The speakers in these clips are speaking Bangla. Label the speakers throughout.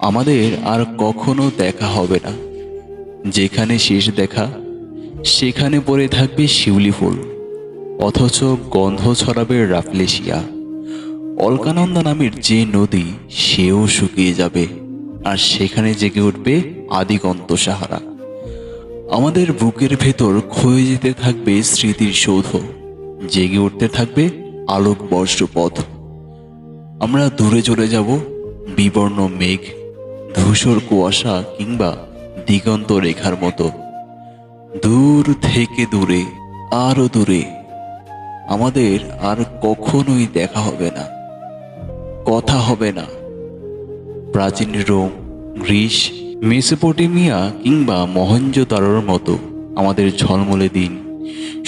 Speaker 1: আমাদের আর কখনো দেখা হবে না। যেখানে শেষ দেখা সেখানে পড়ে থাকবে শিউলি ফুল, অথচ গন্ধ ছড়াবে রাফলেশিয়া। অলকানন্দা নামের যে নদী সেও শুকিয়ে যাবে, আর সেখানে জেগে উঠবে আদিগন্ত সাহারা। আমাদের বুকের ভেতর ক্ষয়ে যেতে থাকবে স্মৃতির সৌধ, জেগে উঠতে থাকবে আলোক বর্ষপথ। আমরা দূরে চলে যাব, বিবর্ণ মেঘ, ধূসর কুয়াশা কিংবা দিগন্ত রেখার মতো। দূর থেকে দূরে, আরো দূরে। আমাদের আর কখনোই দেখা হবে না, কথা হবে না। প্রাচীন রোম, গ্রিস, মেসোপটেমিয়া কিংবা মহেঞ্জোদারোর মতো আমাদের ঝলমলে দিন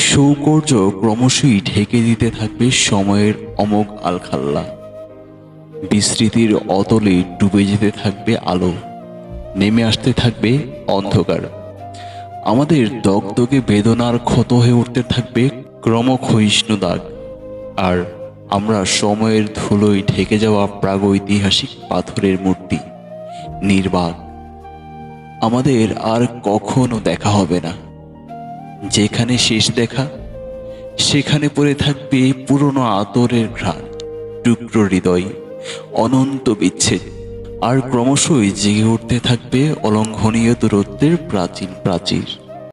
Speaker 1: সৌকর্য ক্রমশই ঢেকে দিতে থাকবে সময়ের অমোঘ আলখাল্লা। বিস্মৃতির অতলে ডুবে যেতে থাকবে আলো, নেমে আসতে থাকবে অন্ধকার। আমাদের দগদগে বেদনার ক্ষত হয়ে উঠতে থাকবে ক্রমক্ষয়িষ্ণু দাগ, আর আমরা সময়ের ধুলোয় ঢেকে যাওয়া প্রাগৈতিহাসিক পাথরের মূর্তি, নির্বাক। আমাদের আর কখনো দেখা হবে না। যেখানে শেষ দেখা সেখানে পড়ে থাকবে পুরনো আতরের ঘ্রাণ, টুকরো হৃদয়, অনন্ত বিচ্ছেদ। আর ক্রমশই জেগে উঠতে থাকবে অলঙ্ঘনীয় দূরত্বের প্রাচীন প্রাচীর।